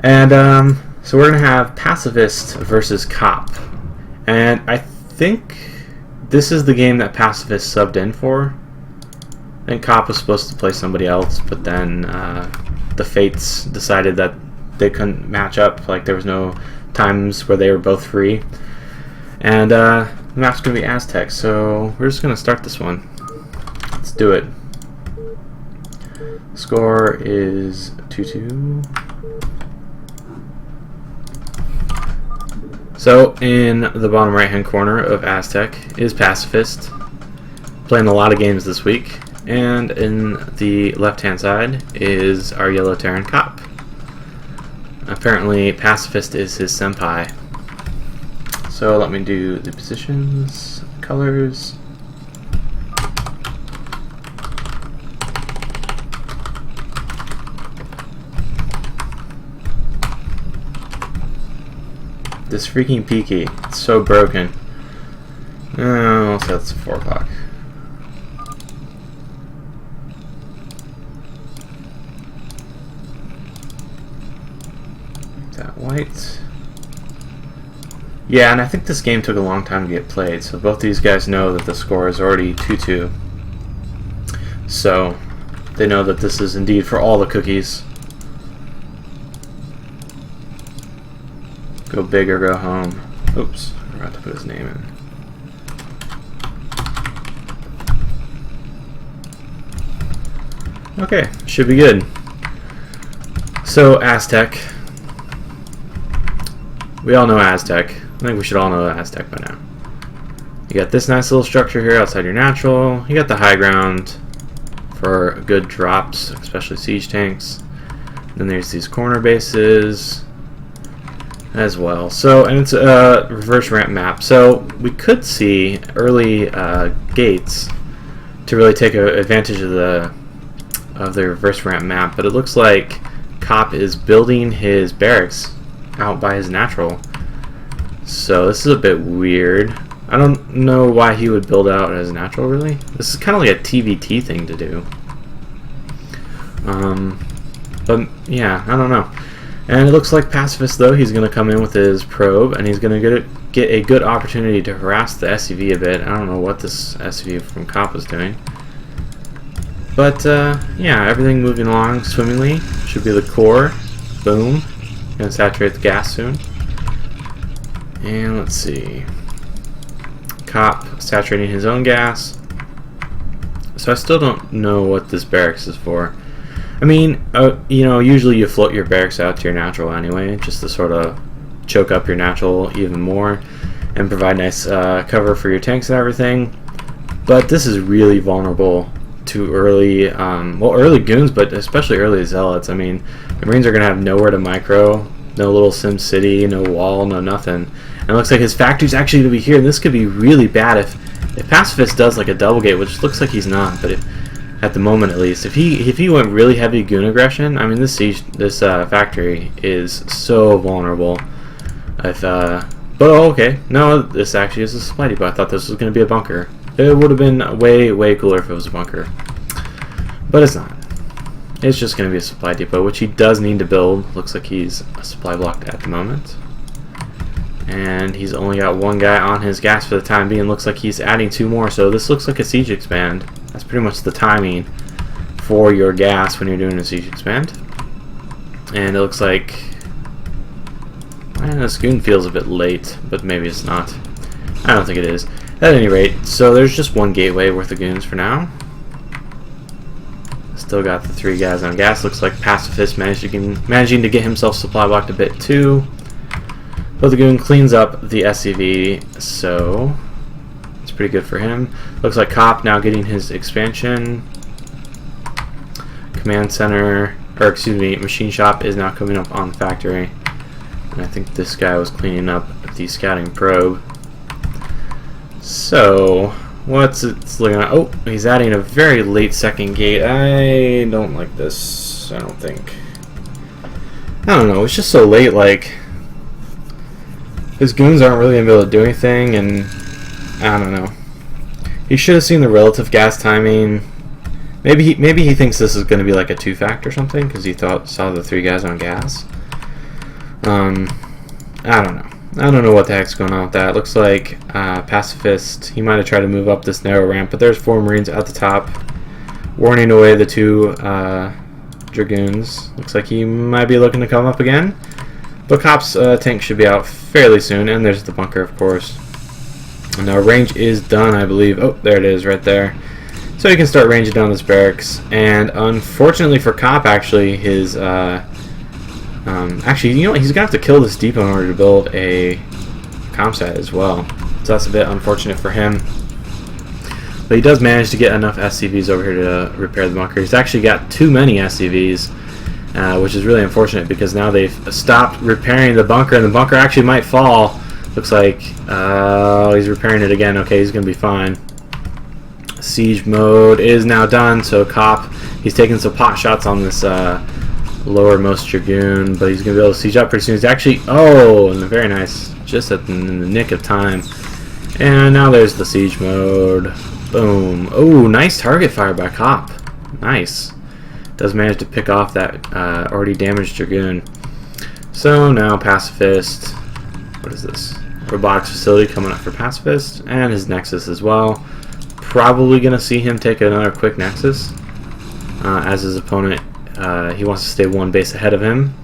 And so we're going to have Passafist versus Kopp. And I think this is the game that Passafist subbed in for. I think Kopp was supposed to play somebody else, but then the Fates decided that they couldn't match up. Like, there was no times where they were both free. And the map's going to be Aztec, so we're just going to start this one. Let's do it. Score is 2-2. So in the bottom right hand corner of Aztec is Passafist, playing a lot of games this week, and in the left hand side is our yellow Terran Kopp. Apparently Passafist is his senpai. So let me do the positions, colors. This freaking peaky, it's so broken. Oh, so that's 4 o'clock. That white. Yeah, and I think this game took a long time to get played, so both these guys know that the score is already 2-2. So they know that this is indeed for all the cookies. Go big or go home. Oops, I forgot to put his name in. Okay, should be good. So, Aztec. We all know Aztec. I think we should all know Aztec by now. You got this nice little structure here outside your natural. You got the high ground for good drops, especially siege tanks. Then there's these corner bases as well. So, and it's a reverse ramp map. So we could see early gates to really take advantage of the reverse ramp map, but it looks like Kopp is building his barracks out by his natural. So this is a bit weird. I don't know why he would build out his natural, really. This is kind of like a TVT thing to do. But yeah, I don't know. And it looks like Passafist, though, he's going to come in with his probe, and he's going to get a good opportunity to harass the SCV a bit. I don't know what this SCV from Kopp is doing. But, yeah, everything moving along swimmingly. Should be the core. Boom. Going to saturate the gas soon. And let's see. Kopp saturating his own gas. So I still don't know what this barracks is for. I mean, you know, usually you float your barracks out to your natural anyway, just to sort of choke up your natural even more and provide nice cover for your tanks and everything. But this is really vulnerable to early, well, early goons, but especially early zealots. I mean, the Marines are going to have nowhere to micro, no little Sim City, no wall, no nothing. And it looks like his factory's actually going to be here, and this could be really bad if Passafist does like a double gate, which looks like he's not, but at the moment at least. If he went really heavy goon aggression, I mean, this factory is so vulnerable. But oh, okay, no, this actually is a supply depot. I thought this was going to be a bunker. It would have been way cooler if it was a bunker, but it's not. It's just going to be a supply depot, which he does need to build. Looks like he's supply blocked at the moment, and he's only got one guy on his gas for the time being. Looks like he's adding 2 more, so this looks like a siege expand. That's pretty much the timing for your gas when you're doing a siege expand. And it looks like, this goon feels a bit late, but maybe it's not. I don't think it is. At any rate, so there's just 1 gateway worth of goons for now. Still got the 3 guys on gas. Looks like Passafist managing to get himself supply blocked a bit too. But the goon cleans up the SCV, so it's pretty good for him. Looks like Kopp now getting his expansion. Command center, or excuse me, machine shop is now coming up on the factory. And I think this guy was cleaning up the scouting probe. So, what's it looking at? Oh, he's adding a very late second gate. I don't like this, I don't think. I don't know, it's just so late, like, his goons aren't really going to be able to do anything, and I don't know. He should have seen the relative gas timing. Maybe he thinks this is going to be like a 2-fact or something, because he saw the 3 guys on gas. I don't know. I don't know what the heck's going on with that. It looks like Passafist, he might have tried to move up this narrow ramp, but there's 4 Marines at the top, warning away the 2 Dragoons. Looks like he might be looking to come up again. But Kopp's tank should be out fairly soon, and there's the bunker, of course. And now range is done, I believe. Oh, there it is, right there. So you can start ranging down this barracks. And unfortunately for Kopp, actually, his actually, you know what? He's gonna have to kill this depot in order to build a comsat as well. So that's a bit unfortunate for him. But he does manage to get enough SCVs over here to repair the bunker. He's actually got too many SCVs, which is really unfortunate because now they've stopped repairing the bunker, and the bunker actually might fall. Looks like he's repairing it again. Okay, he's gonna be fine. Siege mode is now done. So Kopp, he's taking some pot shots on this lowermost Dragoon, but he's gonna be able to siege up pretty soon. He's actually, oh, and very nice, just in the nick of time. And now there's the siege mode. Boom. Oh, nice target fire by Kopp. Nice. Does manage to pick off that already damaged Dragoon. So now Passafist. What is this? Robotics facility coming up for Passafist, and his Nexus as well. Probably gonna see him take another quick Nexus, as his opponent. He wants to stay 1 base ahead of him.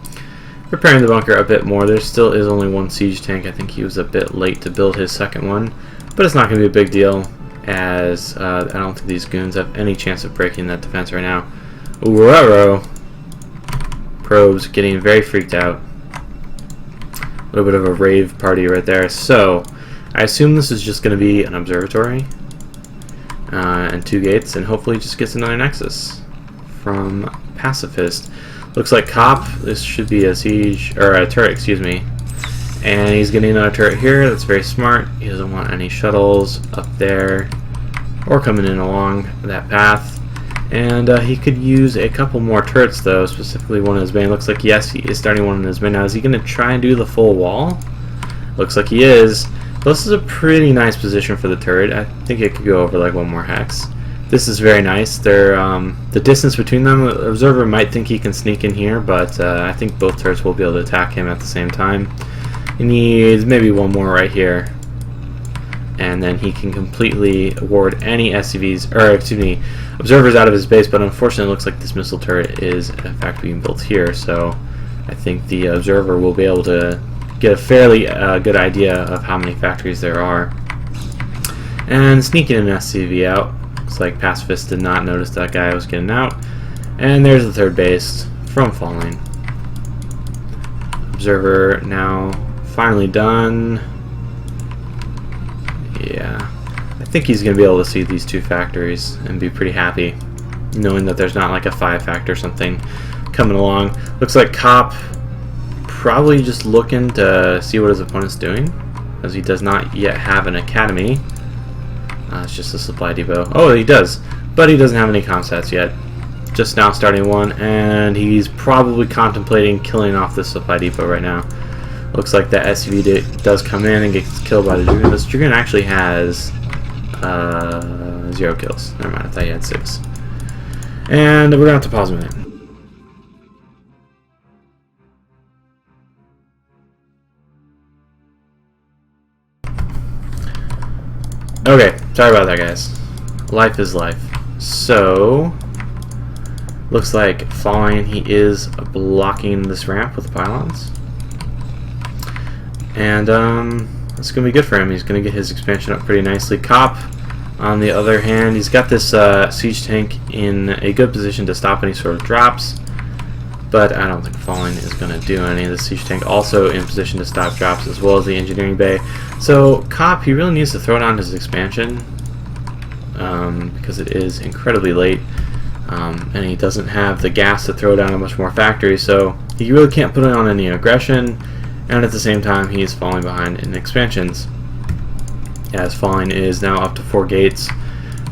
Repairing the bunker a bit more. There still is only 1 siege tank. I think he was a bit late to build his second one, but it's not going to be a big deal, as I don't think these goons have any chance of breaking that defense right now. Ooh, probes getting very freaked out. A little bit of a rave party right there. So I assume this is just going to be an observatory and 2 gates, and hopefully just gets another Nexus from Passafist. Looks like Kopp, this should be a siege, or a turret, excuse me. And he's getting another turret here. That's very smart. He doesn't want any shuttles up there or coming in along that path. And he could use a couple more turrets, though, specifically one in his main. Looks like, yes, he is starting one in his main. Now, is he going to try and do the full wall? Looks like he is. This is a pretty nice position for the turret. I think it could go over like 1 more hex. This is very nice. They're, the distance between them, the observer might think he can sneak in here, but I think both turrets will be able to attack him at the same time. He needs maybe 1 more right here, and then he can completely ward any SCVs, or excuse me, observers out of his base. But unfortunately, it looks like this missile turret is in fact being built here, so I think the observer will be able to get a fairly good idea of how many factories there are. And sneaking an SCV out. Looks like Passafist did not notice that guy was getting out. And there's the 3rd base from falling. Observer now finally done. Yeah, I think he's going to be able to see these 2 factories and be pretty happy, knowing that there's not like a 5 factor or something coming along. Looks like Kopp probably just looking to see what his opponent's doing, as he does not yet have an academy. It's just a supply depot. Oh, he does, but he doesn't have any comsats yet. Just now starting one, and he's probably contemplating killing off this supply depot right now. Looks like that SCV does come in and gets killed by the Dragoon. This Dragoon actually has 0 kills. Never mind, I thought he had 6. And we're going to have to pause a minute. Okay, sorry about that, guys. Life is life. So, looks like falling, he is blocking this ramp with the pylons. And it's going to be good for him. He's going to get his expansion up pretty nicely. Kopp, on the other hand, he's got this siege tank in a good position to stop any sort of drops. But I don't think falling is going to do any. The siege tank also in position to stop drops, as well as the engineering bay. So Kopp, he really needs to throw down his expansion because it is incredibly late, and he doesn't have the gas to throw down a much more factories. So he really can't put on any aggression, and at the same time he is falling behind in expansions. As falling is now up to 4 gates,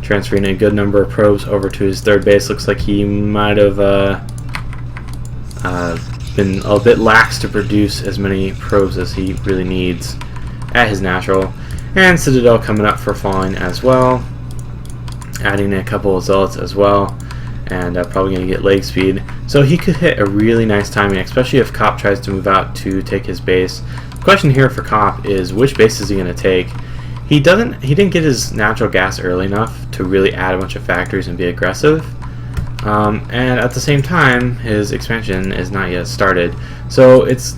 transferring a good number of probes over to his 3rd base. Looks like he might have been a bit lax to produce as many probes as he really needs at his natural. And Citadel coming up for falling as well, adding a couple of zealots as well. and probably going to get leg speed. So he could hit a really nice timing, especially if Kopp tries to move out to take his base. The question here for Kopp is which base is he going to take? He didn't get his natural gas early enough to really add a bunch of factories and be aggressive. And at the same time, his expansion is not yet started. So it's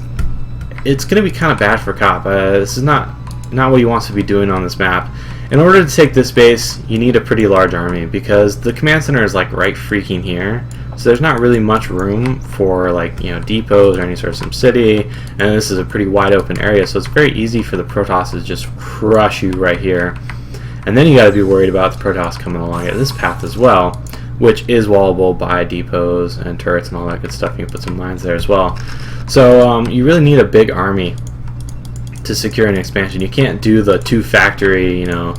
going to be kind of bad for Kopp. This is not what he wants to be doing on this map. In order to take this base, you need a pretty large army because the command center is like right freaking here. So there's not really much room for, like, you know, depots or any sort of some city, and this is a pretty wide open area, so it's very easy for the Protoss to just crush you right here. And then you got to be worried about the Protoss coming along at this path as well, which is wallable by depots and turrets and all that good stuff. You can put some mines there as well. So you really need a big army to secure an expansion. You can't do the 2-factory, you know,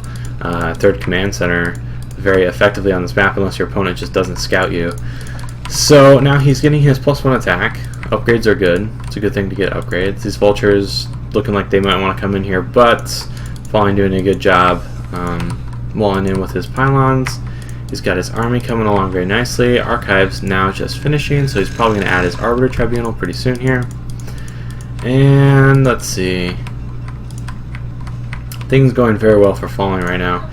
third command center very effectively on this map unless your opponent just doesn't scout you. So now he's getting his +1 attack. Upgrades are good. It's a good thing to get upgrades. These vultures looking like they might want to come in here, but Falling doing a good job walling in with his pylons. He's got his army coming along very nicely. Archives now just finishing, so he's probably going to add his Arbiter Tribunal pretty soon here. And let's see. Things going very well for Falling right now.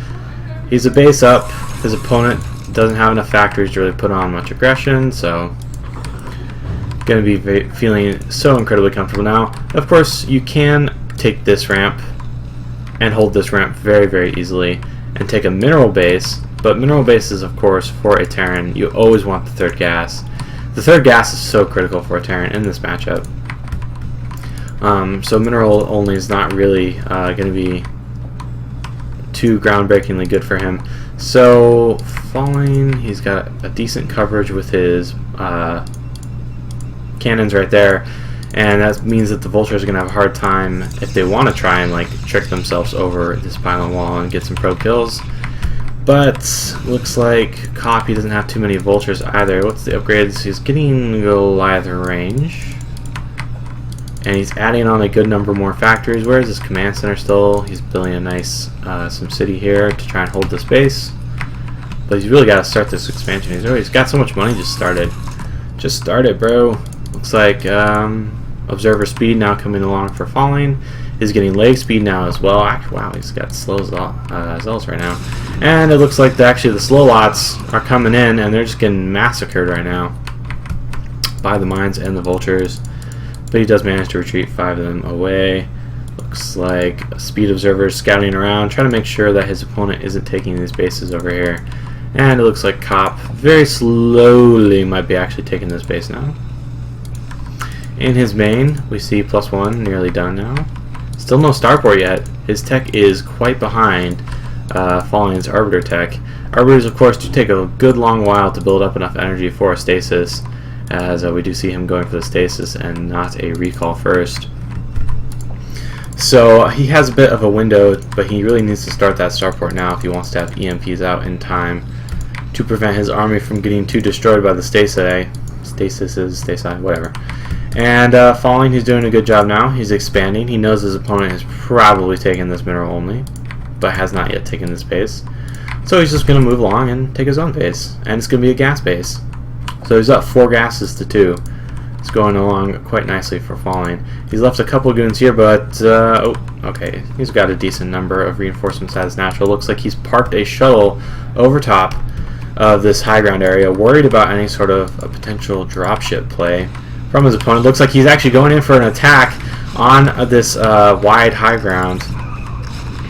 He's a base up. His opponent doesn't have enough factories to really put on much aggression, so going to be feeling so incredibly comfortable now. Of course, you can take this ramp and hold this ramp very, very easily and take a mineral base, but mineral bases, of course, for a Terran, you always want the third gas. The third gas is so critical for a Terran in this matchup. So mineral only is not really going to be too groundbreakingly good for him. So Falling, he's got a decent coverage with his cannons right there, and that means that the vultures are going to have a hard time if they want to try and like trick themselves over this pylon wall and get some probe kills. But looks like Kopp, he doesn't have too many vultures either. What's the upgrades? He's getting Goliath range, and he's adding on a good number more factories. Where is his command center still? He's building a nice some city here to try and hold this base. But he's really got to start this expansion. He's got so much money just started. Just started, bro. Looks like observer speed now coming along for Falling. He's getting leg speed now as well. Wow, he's got slow zealots right now. And it looks like actually the slow lots are coming in, and they're just getting massacred right now by the mines and the vultures. But he does manage to retreat 5 of them away. Looks like speed observers scouting around, trying to make sure that his opponent isn't taking these bases over here. And it looks like Kopp very slowly might be actually taking this base now. In his main, we see +1 nearly done now. Still no starport yet. His tech is quite behind Falling's Arbiter tech. Arbiters, of course, do take a good long while to build up enough energy for a stasis, as we do see him going for the stasis and not a recall first. So he has a bit of a window, but he really needs to start that starport now if he wants to have EMPs out in time to prevent his army from getting too destroyed by the stasi, whatever. And Falling, he's doing a good job now. He's expanding. He knows his opponent has probably taken this mineral only, but has not yet taken this base. So he's just going to move along and take his own base, and it's going to be a gas base. So he's up 4 gases to 2. It's going along quite nicely for Falling. He's left a couple goons here, but oh, okay. He's got a decent number of reinforcements as natural. Looks like he's parked a shuttle over top of this high ground area, worried about any sort of a potential dropship play from his opponent. Looks like he's actually going in for an attack on this wide high ground,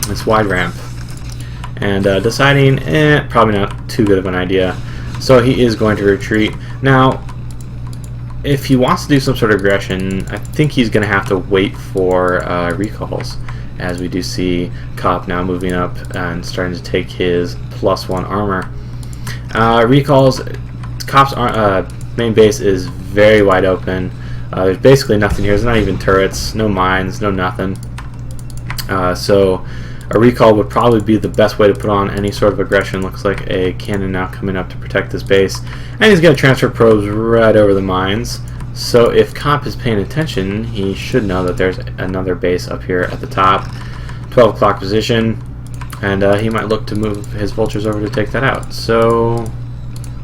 this wide ramp, and deciding probably not too good of an idea. So he is going to retreat. Now, if he wants to do some sort of aggression, I think he's going to have to wait for recalls, as we do see Kopp now moving up and starting to take his +1 armor. Recalls, Kopp's main base is very wide open. There's basically nothing here. There's not even turrets, no mines, no nothing. So a recall would probably be the best way to put on any sort of aggression. Looks like a cannon now coming up to protect this base. And he's going to transfer probes right over the mines. So if Kopp is paying attention, he should know that there's another base up here at the top. 12 o'clock position. And he might look to move his vultures over to take that out. So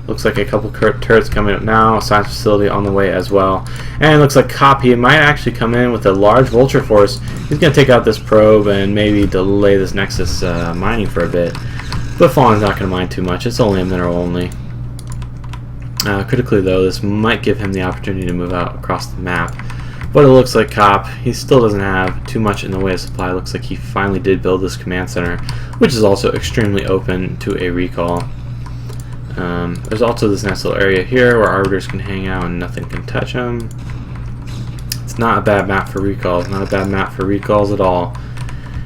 Looks like a couple turrets coming up now. A science facility on the way as well. And it looks like Kopp, he might actually come in with a large vulture force. He's going to take out this probe and maybe delay this Nexus mining for a bit. But Fallen's not going to mine too much. It's only a mineral only. Critically though, this might give him the opportunity to move out across the map. But it looks like Kopp, he still doesn't have too much in the way of supply. It looks like he finally did build this command center, which is also extremely open to a recall. There's also this nice little area here where arbiters can hang out and nothing can touch them. It's not a bad map for recalls, not a bad map for recalls at all.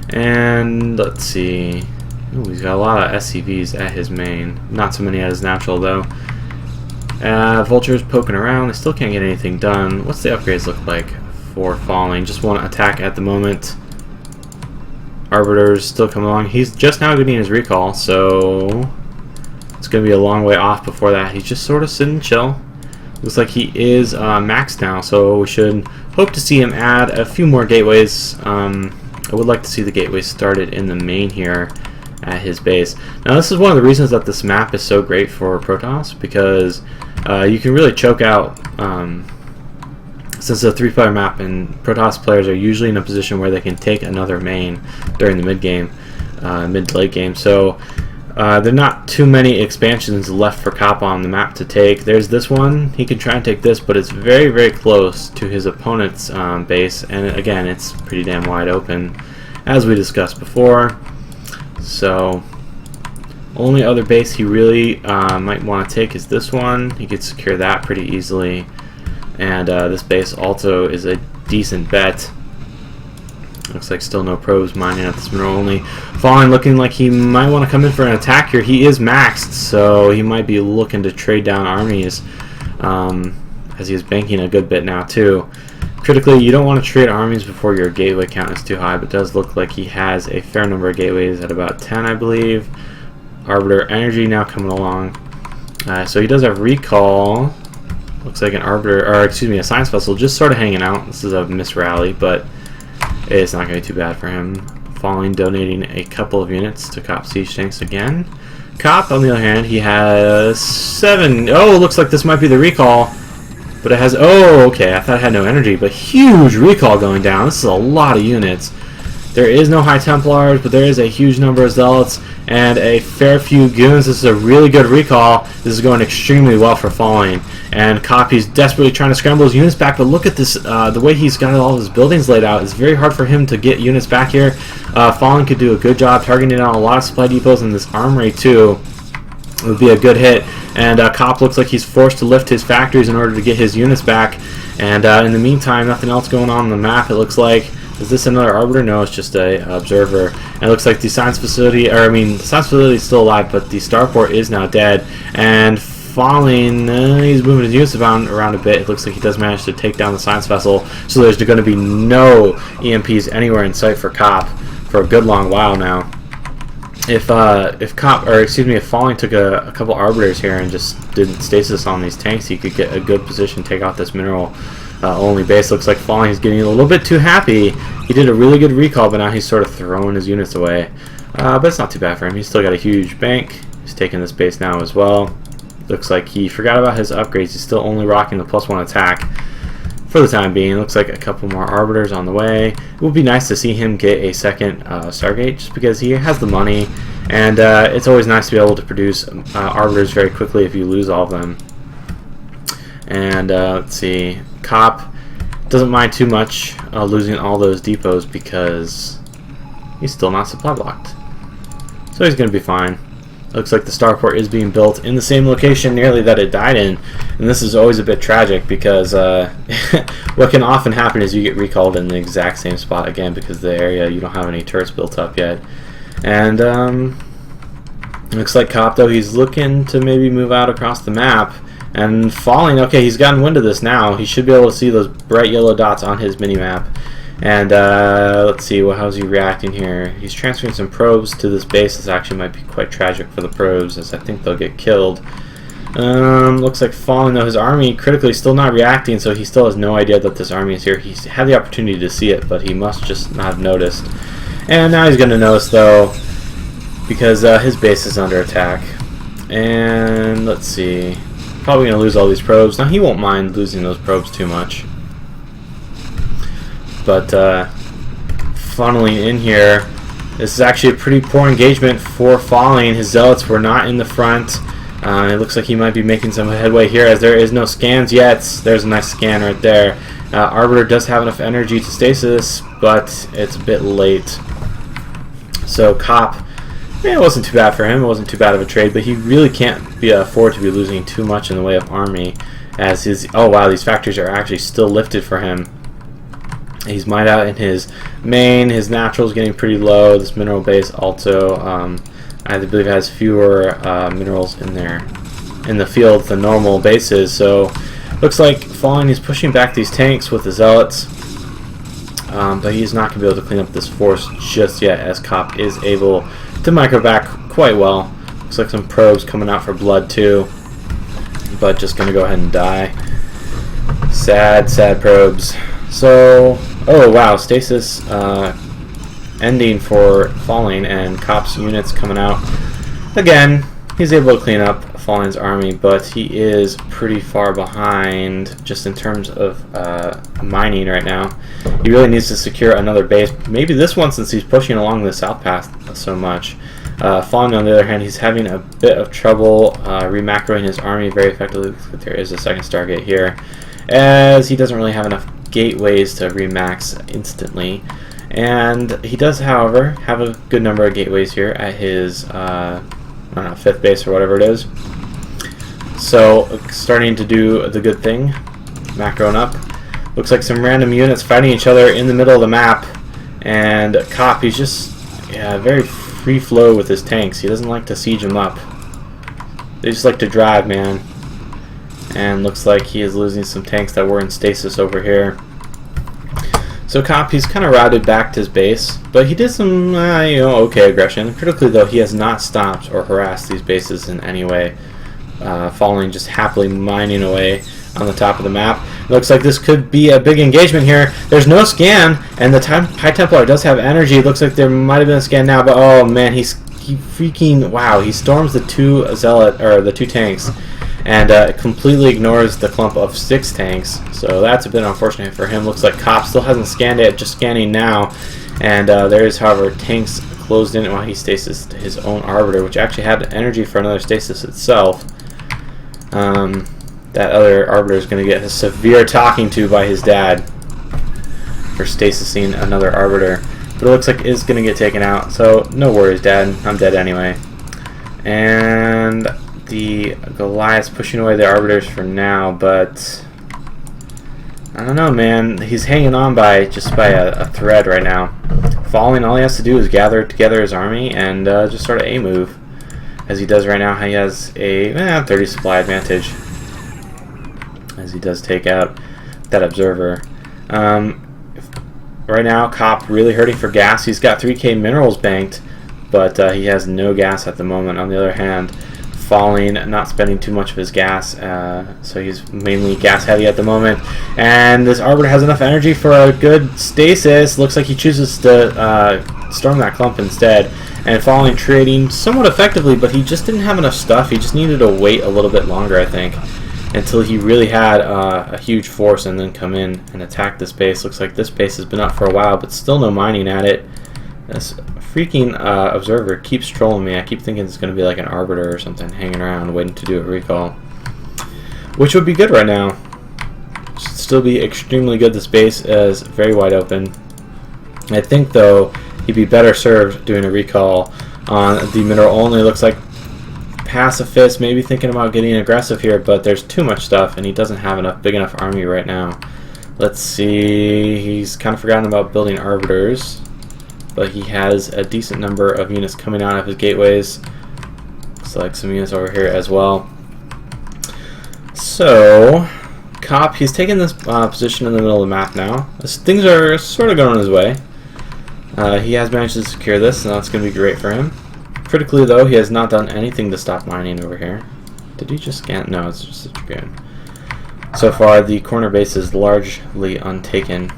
And let's see. Ooh, he's got a lot of SCVs at his main. Not so many at his natural though. Vultures poking around. They still can't get anything done. What's the upgrades look like for Falling? Just one attack at the moment. Arbiters still coming along. He's just now getting his recall, so it's going to be a long way off before that. He's just sort of sitting chill. Looks like he is maxed now, so we should hope to see him add a few more gateways. I would like to see the gateways started in the main here at his base. Now this is one of the reasons that this map is so great for Protoss, because you can really choke out, since it's a 3-player map and Protoss players are usually in a position where they can take another main during the mid-game, mid-late game. So there are not too many expansions left for Kopp on the map to take. There's this one. He can try and take this, but it's very, very close to his opponent's base, and again, it's pretty damn wide open, as we discussed before. So only other base he really might want to take is this one. He could secure that pretty easily, and this base also is a decent bet. Looks like still no probes mining at this mineral only. Fallen looking like he might want to come in for an attack here. He is maxed, so he might be looking to trade down armies, as he is banking a good bit now too. Critically, you don't want to trade armies before your gateway count is too high, but it does look like he has a fair number of gateways at about 10, I believe. Arbiter energy now coming along. So he does have recall. Looks like an arbiter, or excuse me, a science vessel just sort of hanging out. This is a misrally, but it's not going to be too bad for him. Falling, donating a couple of units to Kopp siege tanks again. Kopp, on the other hand, he has 7. Oh, looks like this might be the recall. But it has, oh, okay, I thought it had no energy, but huge recall going down. This is a lot of units. There is no High Templars, but there is a huge number of Zealots and a fair few Goons. This is a really good recall. This is going extremely well for Falling. And Kopp, he's desperately trying to scramble his units back, but look at this, the way he's got all his buildings laid out. It's very hard for him to get units back here. Falling could do a good job targeting down a lot of supply depots in this armory too. It would be a good hit, and Kopp looks like he's forced to lift his factories in order to get his units back. And in the meantime, nothing else going on the map. It looks like, is this another arbiter? No, it's just a observer. And it looks like the science facility, or I mean, the science facility is still alive, but the starport is now dead. And Falling, he's moving his units around a bit. It looks like he does manage to take down the science vessel, so there's going to be no EMPs anywhere in sight for Kopp for a good long while now. If Kopp, or excuse me, if Falling took a couple arbiters here and just didn't stasis on these tanks, he could get a good position, take out this mineral only base. Looks like Falling is getting a little bit too happy. He did a really good recall, but now he's sort of throwing his units away. But it's not too bad for him. He's still got a huge bank. He's taking this base now as well. Looks like he forgot about his upgrades. He's still only rocking the +1 attack for the time being. Looks like a couple more arbiters on the way. It would be nice to see him get a second Stargate, just because he has the money, and it's always nice to be able to produce arbiters very quickly if you lose all of them. And let's see, Kopp doesn't mind too much losing all those depots because he's still not supply blocked, so he's going to be fine. Looks like the starport is being built in the same location nearly that it died in, and this is always a bit tragic because what can often happen is you get recalled in the exact same spot again because the area, you don't have any turrets built up yet. And looks like Kopp, though, he's looking to maybe move out across the map. And Falling, okay, he's gotten wind of this now. He should be able to see those bright yellow dots on his mini-map. And let's see, well, how's he reacting here? He's transferring some probes to this base. This actually might be quite tragic for the probes, as I think they'll get killed. Looks like Falling, though, his army critically still not reacting, so he still has no idea that this army is here. He's had the opportunity to see it, but he must just not have noticed. And now he's going to notice, though, because his base is under attack. And let's see. Probably going to lose all these probes. Now, he won't mind losing those probes too much. But funneling in here, this is actually a pretty poor engagement for Falling. His zealots were not in the front. It looks like he might be making some headway here, as there is no scans yet. There's a nice scan right there. Arbiter does have enough energy to stasis, but it's a bit late. So Kopp, it wasn't too bad for him. It wasn't too bad of a trade, but he really can't afford to be losing too much in the way of army, as his, oh wow, these factories are actually still lifted for him. He's mined out in his main. His natural is getting pretty low. This mineral base also, I believe, has fewer minerals in there in the field than normal bases. So looks like Falling, he's pushing back these tanks with the zealots, but he's not going to be able to clean up this force just yet, as Kopp is able to micro back quite well. Looks like some probes coming out for blood too, but just going to go ahead and die. Sad, sad probes. So, oh wow, stasis ending for Falling, and Kopp's units coming out. Again, he's able to clean up Falling's army, but he is pretty far behind just in terms of mining right now. He really needs to secure another base. Maybe this one, since he's pushing along the south path so much. Falling, on the other hand, he's having a bit of trouble remacroing his army very effectively. There is a second Stargate here, as he doesn't really have enough gateways to remax instantly. And he does, however, have a good number of gateways here at his I don't know, 5th base or whatever it is. So starting to do the good thing, macroing up. Looks like some random units fighting each other in the middle of the map, and Kopp, he's just very free flow with his tanks. He doesn't like to siege them up. They just like to drive, man. And looks like he is losing some tanks that were in stasis over here. So Kopp, he's kind of routed back to his base, but he did some okay aggression. Critically though, he has not stopped or harassed these bases in any way. Falling, just happily mining away on the top of the map. It looks like this could be a big engagement here. There's no scan, and the High Templar does have energy. It looks like there might have been a scan now, but oh man, he freaking, wow, he storms the two tanks, and completely ignores the clump of 6 tanks. So that's a bit unfortunate for him. Looks like Kopp still hasn't scanned it, just scanning now. And there is, however, tanks closed in while he stasis to his own Arbiter, which actually had energy for another stasis itself. That other Arbiter is going to get a severe talking to by his dad for stasising another Arbiter. But it looks like it's going to get taken out. So no worries, Dad. I'm dead anyway. And the Goliath's pushing away the Arbiters for now, but I don't know, man. He's hanging on by just by a thread right now. Falling, all he has to do is gather together his army and just start an A move, as he does right now. He has a 30 supply advantage, as he does take out that observer. Right now, Kopp really hurting for gas. He's got 3k minerals banked, but he has no gas at the moment. On the other hand, Falling, not spending too much of his gas, so he's mainly gas heavy at the moment. And this Arbiter has enough energy for a good stasis. Looks like he chooses to storm that clump instead. And Falling trading somewhat effectively, but he just didn't have enough stuff. He just needed to wait a little bit longer, I think, until he really had a huge force and then come in and attack this base. Looks like this base has been up for a while, but still no mining at it. This freaking observer keeps trolling me. I keep thinking it's going to be like an Arbiter or something hanging around waiting to do a recall, which would be good right now. Should still be extremely good. This base is very wide open. I think though he'd be better served doing a recall on the mineral only. Looks like Passafist maybe thinking about getting aggressive here, but there's too much stuff and he doesn't have enough big enough army right now. Let's see, he's kind of forgotten about building Arbiters, but he has a decent number of units coming out of his gateways. Looks like some units over here as well. So Kopp, he's taking this position in the middle of the map now. Things are sort of going his way. He has managed to secure this, and that's going to be great for him. Critically though, he has not done anything to stop mining over here. Did he just scan? No, it's just a Dragoon. So far the corner base is largely untaken.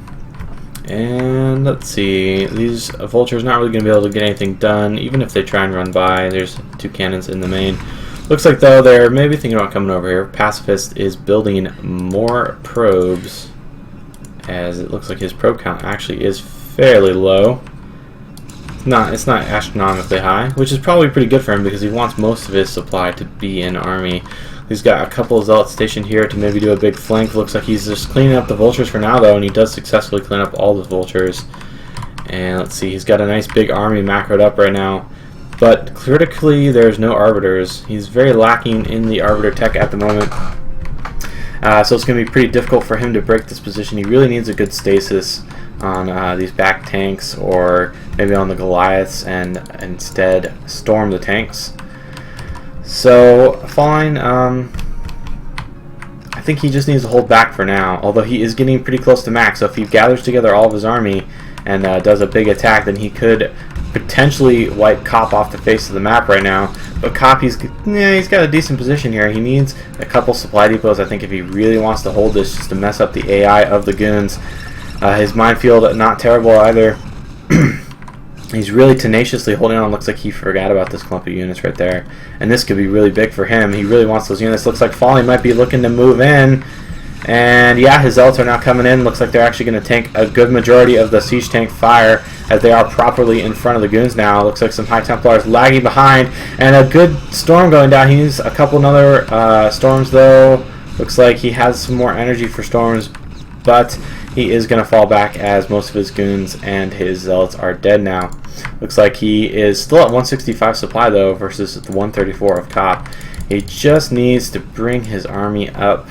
And let's see, these vultures not really going to be able to get anything done, even if they try and run by. There's 2 cannons in the main. Looks like, though, they're maybe thinking about coming over here. Passafist is building more probes, as it looks like his probe count actually is fairly low. It's not astronomically high, which is probably pretty good for him because he wants most of his supply to be in army. He's got a couple of zealots stationed here to maybe do a big flank. Looks like he's just cleaning up the vultures for now, though, and he does successfully clean up all the vultures. And let's see, he's got a nice big army macroed up right now. But critically, there's no arbiters. He's very lacking in the arbiter tech at the moment. So it's going to be pretty difficult for him to break this position. He really needs a good stasis on these back tanks, or maybe on the Goliaths, and instead storm the tanks. So fine, I think he just needs to hold back for now, although he is getting pretty close to max. So if he gathers together all of his army and does a big attack, then he could potentially wipe Kopp off the face of the map right now. But Kopp, he's got a decent position here. He needs a couple supply depots, I think, if he really wants to hold this, just to mess up the AI of the goons. His minefield, not terrible either. He's really tenaciously holding on. Looks like he forgot about this clump of units right there. And this could be really big for him. He really wants those units. Looks like Falling might be looking to move in. And yeah, his zealots are now coming in. Looks like they're actually going to tank a good majority of the siege tank fire, as they are properly in front of the goons now. Looks like some High Templars lagging behind, and a good storm going down. He needs a couple other storms, though. Looks like he has some more energy for storms, but he is going to fall back as most of his goons and his zealots are dead now. Looks like he is still at 165 supply, though, versus the 134 of Kopp. He just needs to bring his army up.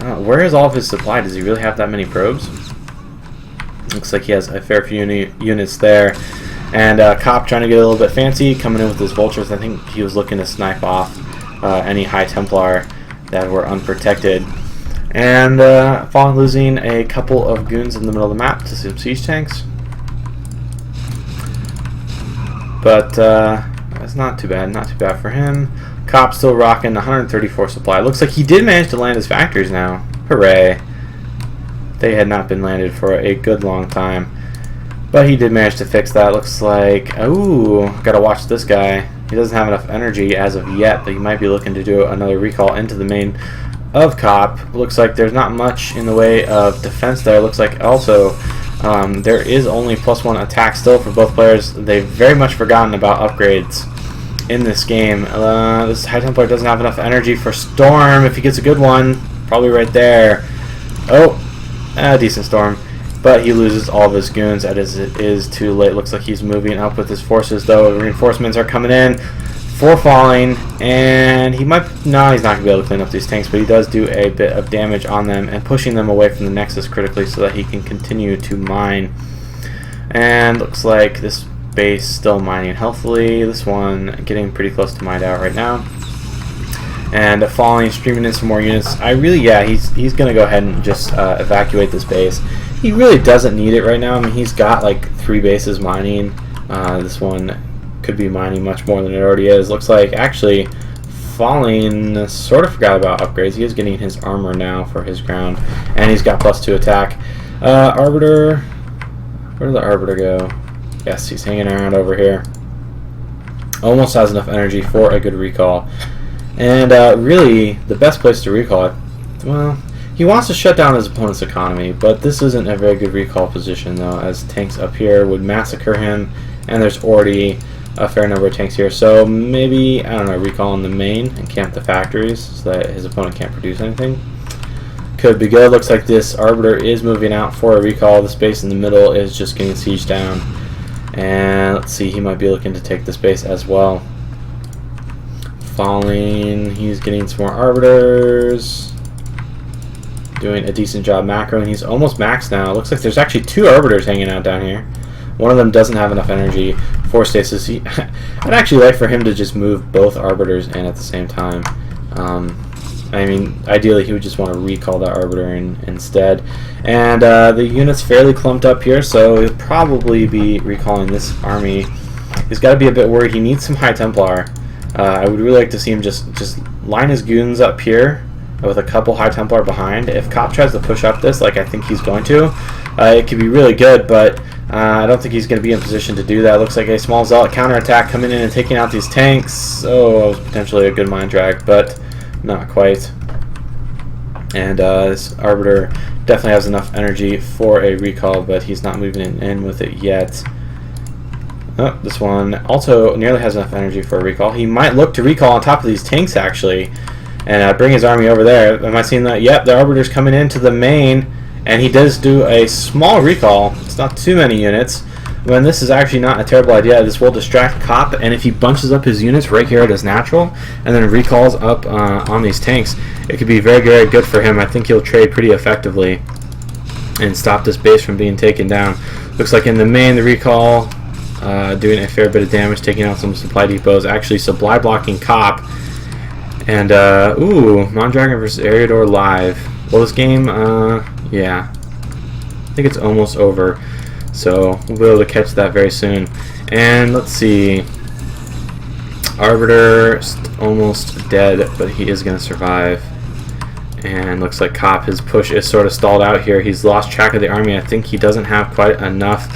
Where is all of his supply? Does he really have that many probes? Looks like he has a fair few units there. And Kopp trying to get a little bit fancy, coming in with his vultures. I think he was looking to snipe off any High Templar that were unprotected. And Fallen losing a couple of goons in the middle of the map to some siege tanks. But that's not too bad for him. Kopp still rocking 134 supply. Looks like he did manage to land his factories now. Hooray. They had not been landed for a good long time. But he did manage to fix that. Looks like, ooh, gotta watch this guy. He doesn't have enough energy as of yet, but he might be looking to do another recall into the main of Kopp. Looks like there's not much in the way of defense there. Looks like also there is only +1 attack still for both players. They've very much forgotten about upgrades in this game. This High Templar doesn't have enough energy for Storm. If he gets a good one, probably right there. Oh, a decent Storm. But he loses all of his goons as it is too late. Looks like he's moving up with his forces, though. Reinforcements are coming in for Falling, and he might... No, he's not going to be able to clean up these tanks, but he does do a bit of damage on them and pushing them away from the Nexus critically so that he can continue to mine. And looks like this base still mining healthily. This one getting pretty close to mined out right now. And Falling, streaming in some more units. He's going to go ahead and just evacuate this base. He really doesn't need it right now. I mean, he's got like 3 bases mining. This one could be mining much more than it already is. Looks like actually Falling sort of forgot about upgrades. He is getting his armor now for his ground, and he's got +2 attack. Arbiter, where did the Arbiter go? Yes, he's hanging around over here. Almost has enough energy for a good recall. And really, the best place to recall it, well, he wants to shut down his opponent's economy, but this isn't a very good recall position, though, as tanks up here would massacre him, and there's already a fair number of tanks here. So maybe, I don't know, recall in the main and camp the factories so that his opponent can't produce anything. Could be good. Looks like this Arbiter is moving out for a recall. The space in the middle is just getting sieged down. And let's see, he might be looking to take this base as well. Falling, he's getting some more Arbiters. Doing a decent job macroing. He's almost maxed now. Looks like there's actually 2 Arbiters hanging out down here. One of them doesn't have enough energy for stasis. I'd actually like for him to just move both Arbiters in at the same time. I mean, ideally he would just want to recall that Arbiter instead. And the unit's fairly clumped up here, so he'll probably be recalling this army. He's got to be a bit worried. He needs some High Templar. I would really like to see him just line his goons up here with a couple High Templar behind. If Kopp tries to push up this, like I think he's going to, it could be really good, but I don't think he's going to be in position to do that. Looks like a small Zealot counterattack coming in and taking out these tanks. Oh, potentially a good mind drag, but not quite. And this Arbiter definitely has enough energy for a recall, but he's not moving in with it yet. Oh, this one also nearly has enough energy for a recall. He might look to recall on top of these tanks, actually, and bring his army over there. Am I seeing that? Yep, the Arbiter's coming into the main, and he does do a small recall. It's not too many units. When this is actually not a terrible idea. This will distract Kopp, and if he bunches up his units right here at his natural, and then recalls up on these tanks, it could be very, very good for him. I think he'll trade pretty effectively and stop this base from being taken down. Looks like in the main, the recall doing a fair bit of damage, taking out some supply depots, actually supply blocking Kopp. And, ooh, Mondragon versus Eriador live. Well, this game, yeah, I think it's almost over. So we'll be able to catch that very soon. And let's see. Arbiter almost dead, but he is going to survive. And looks like Kopp, his push is sort of stalled out here. He's lost track of the army. I think he doesn't have quite enough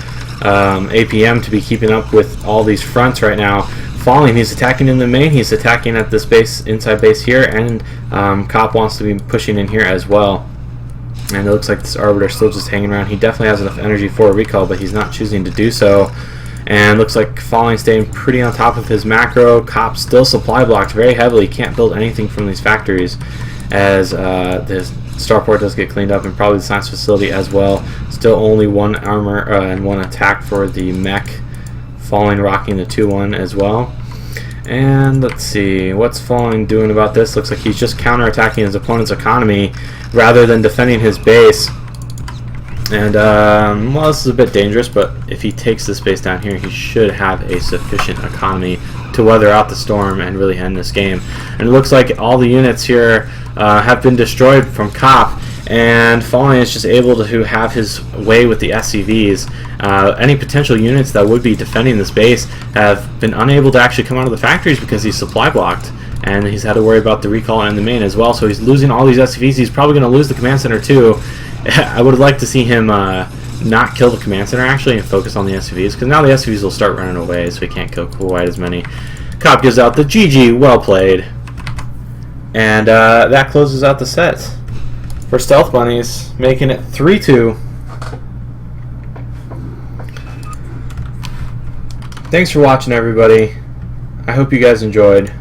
APM to be keeping up with all these fronts right now. Falling, he's attacking in the main. He's attacking at this base, inside base here, and Kopp wants to be pushing in here as well. And it looks like this Arbiter still just hanging around. He definitely has enough energy for a recall, but he's not choosing to do so. And looks like Falling staying pretty on top of his macro. Kopp still supply blocked very heavily. Can't build anything from these factories, as this starport does get cleaned up, and probably the science facility as well. Still only one armor and one attack for the mech. Falling rocking the 2-1 as well. And let's see, what's Falling doing about this? Looks like he's just counterattacking his opponent's economy rather than defending his base. And, well, this is a bit dangerous, but if he takes this base down here, he should have a sufficient economy to weather out the storm and really end this game. And it looks like all the units here have been destroyed from Kopp, and Falling is just able to have his way with the SCVs. Any potential units that would be defending this base have been unable to actually come out of the factories because he's supply blocked, and he's had to worry about the recall and the main as well. So he's losing all these SCVs. He's probably going to lose the command center too. I would like to see him not kill the command center actually and focus on the SCVs, because now the SCVs will start running away, so he can't kill quite as many. Kopp gives out the GG, well played. And that closes out the set for Stealth Bunnies, making it 3-2. Thanks for watching, everybody. I hope you guys enjoyed.